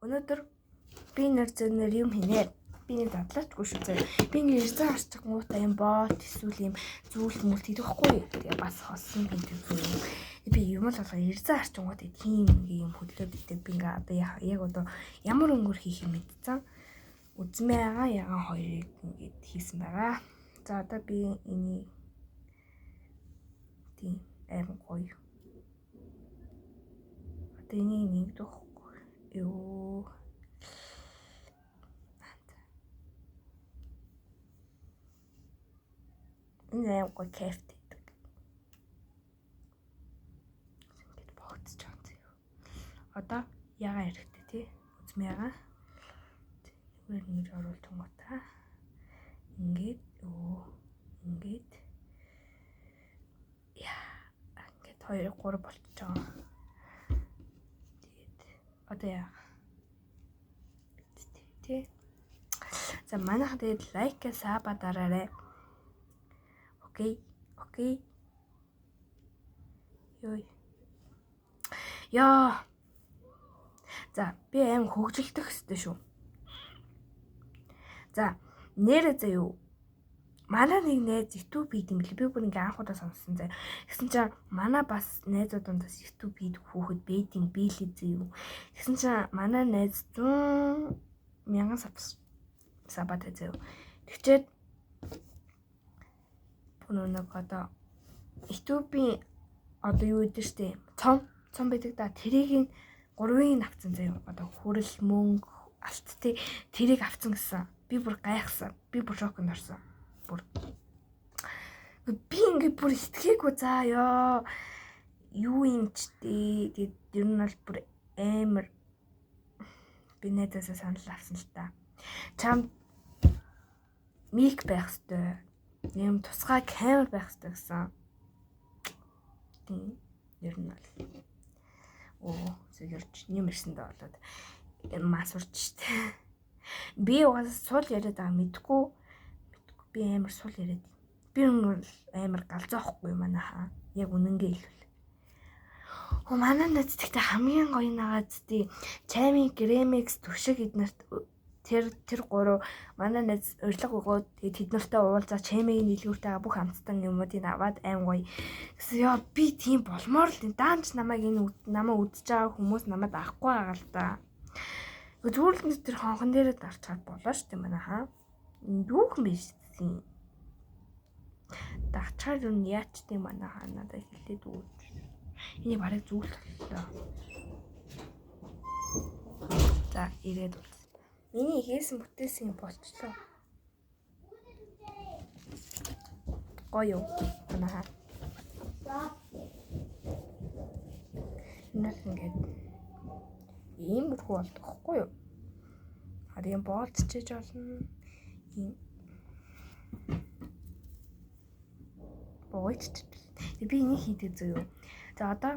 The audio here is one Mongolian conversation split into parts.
Өнөөдөр би нэр зэнээр юм хийнэ. Би нэг дадлаачгүй шүү зэ. Би ингэ ирсэн харчих гутаа юм бот эсвэл юм зүйл мүлт хийхгүй. Тэгээ бас хосон гэдэг зүйл. Би юм л болго ирсэн харчих гутаа тийм юм хөдлөөд идэг. Би ингээ одоо яг одоо ямар өнгөр хийх юм мэдсэн. Үзмээгаа ягаан хоёрыг ингээд хийсэн байгаа. За одоо би энийг тийм аим гоё. Одоо энийг нэгдэхгүй. Ёо. Энэ аим гоё кайфтай. Ингээд богцож байгаа юм. Одоо ягаан хэрэгтэй тий. Үзмээгаа нэг оруулж байгаа. Ингээд ингээд ингээд 2 3 болчихж байгаа. Тэгээд одоо яа. Тэ. За манайха тэгээд лайк саба дараарай. Окей. Яа. За би аим хөгжилдөх хэвчтэй шүү. За нэрээ заяа. Манай нэг найз YouTube хийдэг юм бэл. Би бүр ингээ анхудаа сонссон заяа. Тэгсэн чинь манай бас найзуудаас YouTube хийдэг хүүхэд бэйдинг бийлээ заяа. Тэгсэн чинь манай найз 100,000 сабат заяа. Тэгчээд нэг одоо YouTube-ийн одоо юу гэдэг штэ цом байдаг да. Тэрийг 3-ыг авцсан заяа. Одоо хүрэл мөнгө алттай тэрийг авцсан гэсэн. Би бүр гайхсан. Би бүр шоконд орсон. Би ингээ бүр итгэхгүй заа ёо. Юу юм ч дээ. Тэгээд ер нь бол бүр амар би найзаасаа санал авсан л та. Чам мик байх ёстой. Юм тусгай камер байх ёстой гэсэн. Тийм ер нь бол зөвөрч нэмэрсэндээ болоод масурч штэ. Би уус сул яриад байгаа мэдгүй би амар сул яриад. Би амар галзаахгүй манайхаа. Яг үнэнгээ хэлвэл. Манай найз тэгтээ хамгийн гоё нагаад тий чаймын гремекс төвшиг эднэрт тэр 3 манай найз урилга өгөөд тэд нартай уулзаа чаймыг нийлгүүртэй бүх амттай юмуудыг аваад аим гоё. Гэсэн ёо би тийм болмоор л даанч намайг үзэж байгаа хүмүүс намайг авахгүй байгаа л да. Зүгээр л тэр хонхон дээрээ дарчаад болоо штэ манайхаа. Дүүхэн биш тийм. Дагчаар юу яачтай манайхаа надад хэлээд өгөөч. Энийг барыг зүйлээ. За ирээд үз. Миний хийсэн бүтээсэн болчлоо. Гоё манайхаа. Нас ингээд ийм бүрхүү болдохгүй юу? Харин боолцчихэж болно. Ийм боолцчих. Би энийг хийдэг зөө. За одоо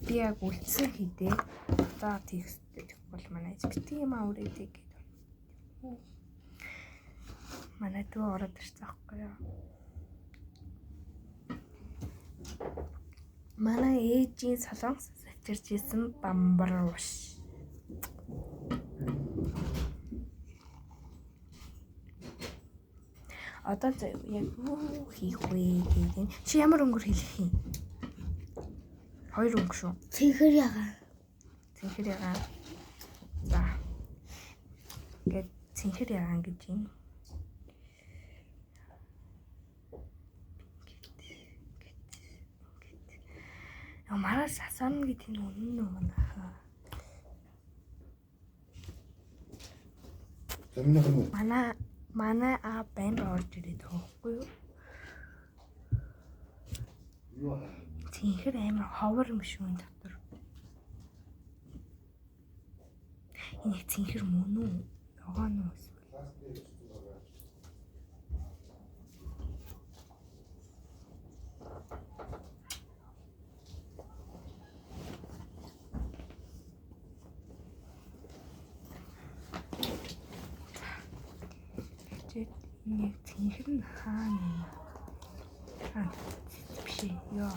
би яг үлдсэн хийдээ. Одоо тексттэй бол манай бити юм аврээдэг гэдэг. Манай дүү ороод ирсэн байхгүй юу? Манай ээжийн солонгос авчирч исэн бамбарууш. Одоо яг юу хийх вэ гэдэг. Чи ямар өнгөр хэлэх юм? 2 өнгө шүү. Цэнхэр ягаа. За. Гэт цэнхэр ягаан гэж юм. Мараа сасан гэдэг нь үнэн үү манайхаа. Манай банд орж ирээд тоохгүй юу? Цэнхэр амар ховор юм шүү энэ дотор. Энэ цэнхэр мөн үү? Яваа нь уу? Нэг цэнхэр нь хаана? Биш яа.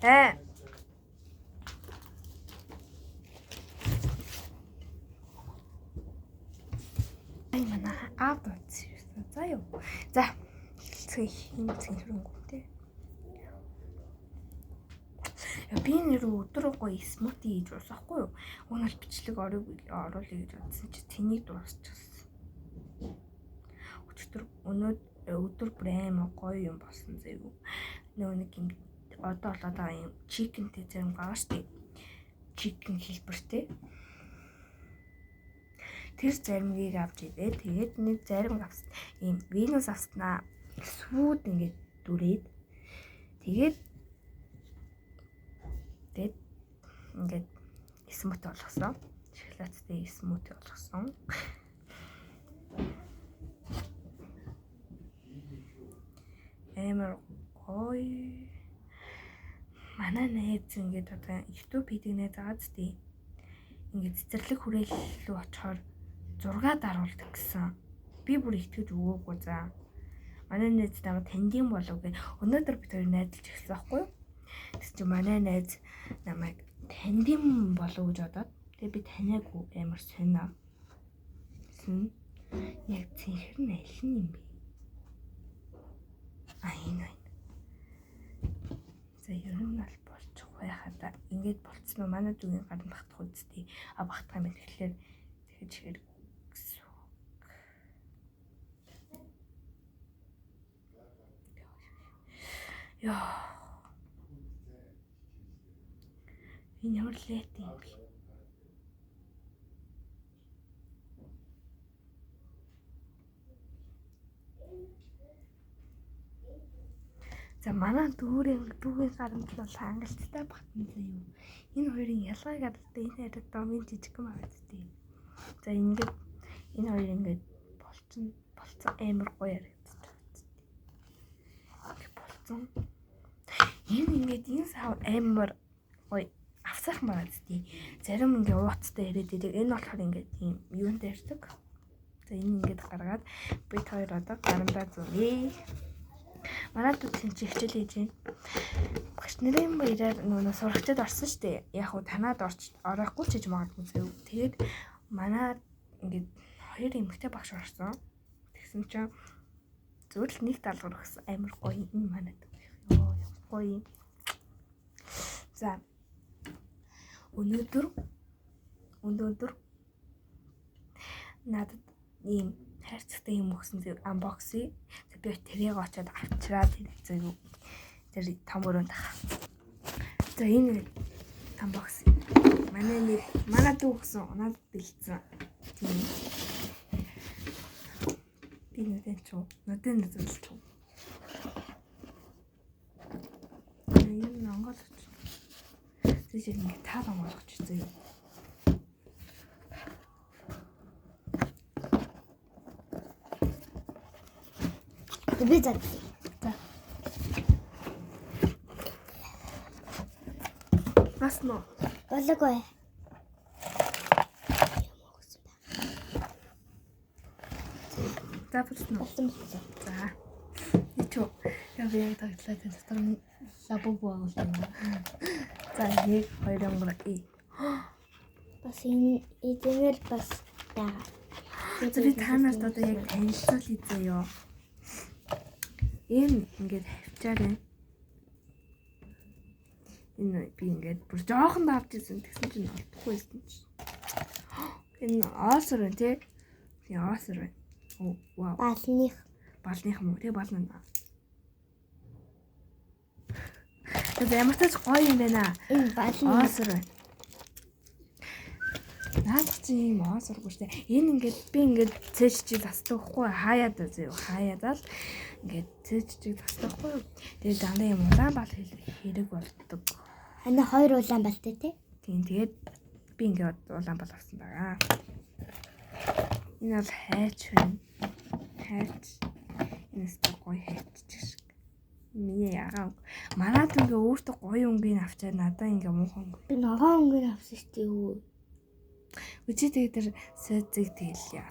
Ай манай аав дууцсан. За юу. За. Хин хөрөнгөтэй. Би нэр өдөр гоё смути хийж уусахгүй юу? Уунал бичлэг оруулъя гэж бодсон чи тэнийг дуусчихсан. Өдөр бүр амар гоё юм болсон заяа. Нэг юм одоо болоод байгаа юм чикентэй зэрэг байгаа штеп. Чикен хэлбэртэй. Тэр заримыг авч идээ. Тэгээд нэг зарим авсан. Ийм Venus авснаа сүүд ингээд дүрээд. Тэгээд ингээд смути болгосон. Шоколадтай смути болгосон. Амар гоё. Манай найз ингээд одоо YouTube хийдэг найз тий. Ингээд цэцэрлэг хүрээлэл рүү очихоор 6 даруулдаг гэсэн. Би бүр итгэж өгөөгүй за. Манай найз намайг таньдсан болов гэж өнөөдөр бид хоёр найзалж эхэлсэн байхгүй юу? Тэгс чи манай найз намайг таньдсан болов гэж бодоод тэгээ би таниагүй амар сонио. Яг цэнхэр нь аль нь юм бэ? Энэ. За ер нь бол болчих байхада ингээд болцсон уу манай зүгийн гаранд багтах үстэй. Багтах юм тэгэхээр тэгэж хэрэг гэсэн. Яа. Энэ ямар лэт юм бэ? За манай дүүгийн гарамт бол хангалттай багтсан заяа. Энэ хоёрын ялгааг адтай энэ хараад домын жижигхэн авдтыг. За ингээд энэ хоёр ингээд болцсон амар гоё харагдаж байгаа. Болцсон. Энэ ингээд энэ сав амар гоё авсах магадгүй. Зарим ингээд ууцтай ирээд идэг. Энэ болохоор ингээд ийм юунтай ирдэг. За энэ ингээд гаргаад бид хоёр одоо гарамдаа зүгэй. Манай дүүцэн чи хичээл хийж байна. Багш нарын баяраар нөгөө сурагчид орсон шүү дээ. Яг уу танаад орохгүй ч гэж магадгүй зөө. Тэгээд манай ингээд хоёр эмэгтэй багш орсон. Тэгсэн чинь зөвл нэг даалгавар өгсөн. Амар гоё энэ манай дүү. Йоо гоё. За өнөөдөр надад ийм хайрцагтай юм өгсөн зэрэг unboxing. Би тэрийг очоод авчраад зэрэг тэр том өрөөнд тах. За энэ unboxing. Манай дүү өгсөн надад бэлдсэн. Тийм. Би нүдэн зөвлөж. Энэ Монгол. Тэжээ ингэ тав онгойлгоч зөө. Би за. Бас нөө. Болоогүй. За бүснэ. За. Ичүү. Яг таглаад дотор нь лабог байгуулсан. За 1 2 3 Бас энэ эдгээр бас байгаа. Би танарт одоо яг танилцуул хийзээ ёо. Энэ ингээд хавчаар энэ би ингээд бүр жоохон давж ирсэн тэгсэн чинь олдохгүй байсан чинь. Энэ оосор байна тий. Тийм оосор байна. Оо вау. Балных юм уу тий болно. Тэгээд ямар ч гоё юм байна. Энэ балны оосор байна. Наад чи юм оосоргүй штэ. Энэ ингээд би ингээд цээжчи тасдаг хгүй хаяад зөө хаяадал ингээд цээжчиг тасдаг хгүй. Тэгээд дандаа юм улаан бал хэрэг болдог. Ана 2 улаан балтай тий. Тийм тэгээд би ингээд улаан бал авсан байгаа. Энэ бол хайч байна. Хайч. Энэ гоё хайч шиг. Миний ягаа. Манад ингээ өөртөө гоё өнгийг авчаад надаа ингээ муухан. Би ногоон өнгийг авсан шүү дээ. Үчи тэгээд тэр сойзыг тэгэл яа.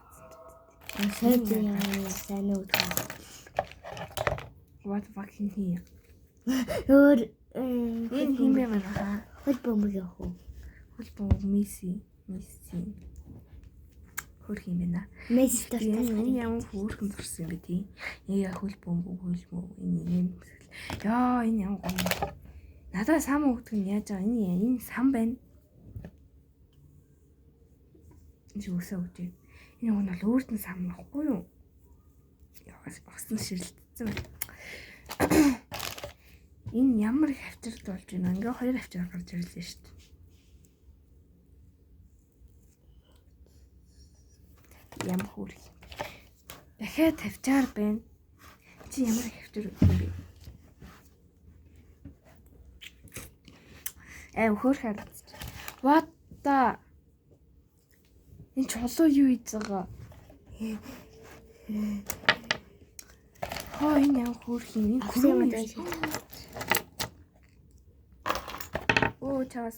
Сойзыг сайн уу. What fucking here. Өөр Энэ хин бэ маа? хөл бөмбөг явах уу? Хөл бөмбөг Месси. Хөрх юм байна. Месси дуртай. Энэ ямар хөөрхөн зурсан юм бэ тий? Яа хөл бөмбөг энэ. Яа энэ ямар гоё. Надад сам өгдөг нь яаж байгаа энэ сам байна. Энэ үсээ өгдөг. Энэ нь бол өөрт нь сам нөхгүй юу? Яа багсан ширэлтсэн. Энэ ямар их хавчирд болж байна. Ингээ 2 хавчир гарч ирлээ шүү дээ. Ямар хөөрх. Дахиад тавьчаар байна. Чи ямар их хавчир өгөх юм бэ? Хөөрх харагч. What the? Энэ чулуу юу хийж байгаа? Энэ ямар хөөрх юм? Авсан юм даа. Оо чаас.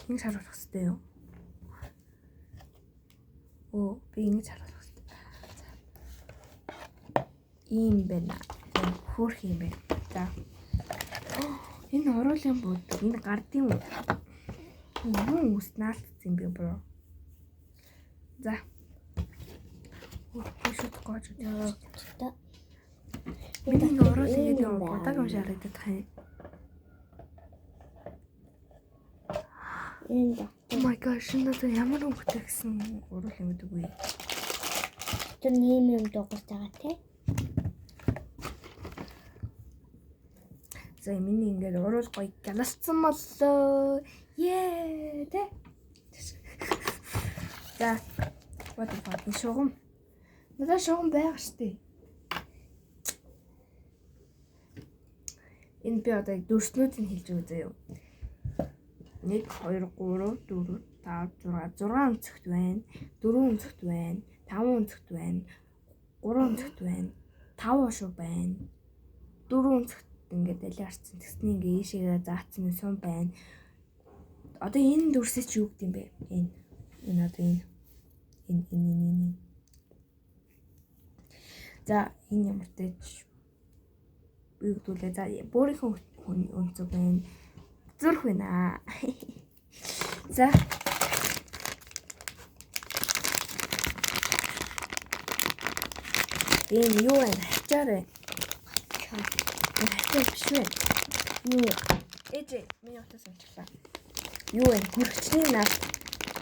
Энэ шаруулах хэрэгтэй юу? Оо би ингэ шаруулах хэрэгтэй. Ийм байна. Хөөрх юм байна. За. Энэ оруулын бод. Энэ гардын үү? Юу үс наалтсан юм бэ бро? За. Шууд гоож яа. Миний оруулын гэдэг юм бодог юм шаардаг хай. Энэ Oh my gosh, надад ямар өнгөтэй гэсэн урал юм гэдэг үе. тэр нэм юм дуусаж байгаа те. За миний ингээд урал гоё галалцсан боллоо. Ее тэ. За. What the fuck шугам. Надад шугам байгаа штэ. Энэ би одоо дөрснүүдийг хэлж өгье заяа. 1 2 3 4 5 6 өнцөгт байна. 4 өнцөгт байна. 5 өнцөгт байна. 3 өнцөгт байна. 5 шуг байна. 4 өнцөгт ингээд алиарцсан. Тэгснэ ингээ ийшээгээ заацсан сум байна. Одоо энэ дүрсээ чи юу гэдэг юм бэ? Энэ одоо энэ. За энэ ямар тааж юу гэдүүлээ. За өөрийнхөө өнцөг байна. Зүрх байна. За. Энэ юу вэ? Хачаарэ. Хачаар биш үү? Юу? Ээжээ, миний утас унчлаа. Юу вэ? Хөргөчний наалт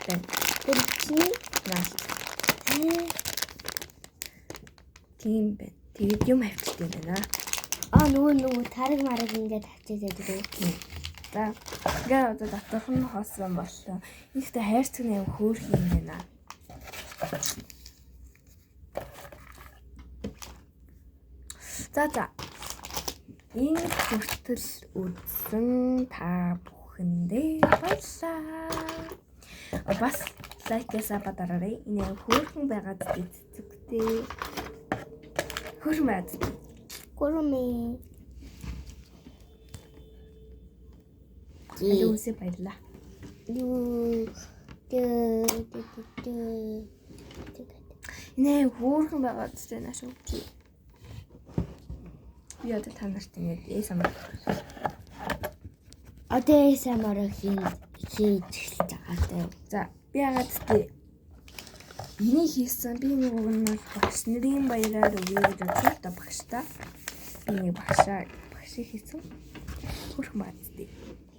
байна. Хөргөчний наалт. Тийм байна. Тэгээд юм авчдаг юм байна. Нөгөө тариг мараг ингээд тавьчихсан гэдэг. За ингээ одоо доторх нь хоосон боллоо. Ихтэй хайрцаг юм хөөрх юм байна. За. Энэ хүртэл үзсэн та бүхэндээ баярлалаа. Бас лайксаа бадараарай. Энэ хөөрхөн байгаад эцэгтэй. Хөөрхөн байгаад. Гурмэ. Алуусе баярлаа. Энэ хөөрхөн байгаад байна шүү. Би одоо та нарт ингэж ASMR. Одоо ASMR хийж эхэлж байгаа. За би ягаад тий энийг хийсэн би нэг нь багш нарын баяраар өгье гэж бодлоо багштай. Би нэг багшаа хийсэн. Хөөрхөн баадтай.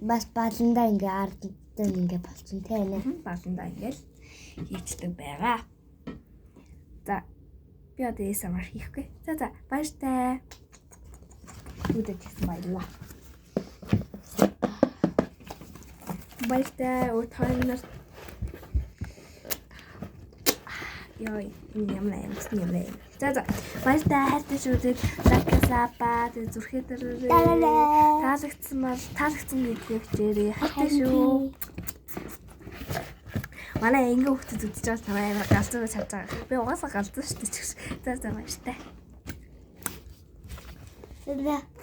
Бас баландаа ингээ ардтай ингээ болчихсон те нэ. Баландаа ингээл хийцдэг байгаа. За би одоо ASMR хийхгүй. За баяртай. Үдэ гэсэн баярлаа. Баяртай өтөнөр. Яй, ямар юм. За баяртай хайртай шүүдэд лайкасаа зүрхээ дөрөөрэй. Таалагдсан гэдгийг хичээрээ хайртай шүү. Манай ингээ хөвгөд үзэж байгаа тамаа амар галзуу чадж байгаа. Би угаасаа галзуу шүү дээ. За баяртай. За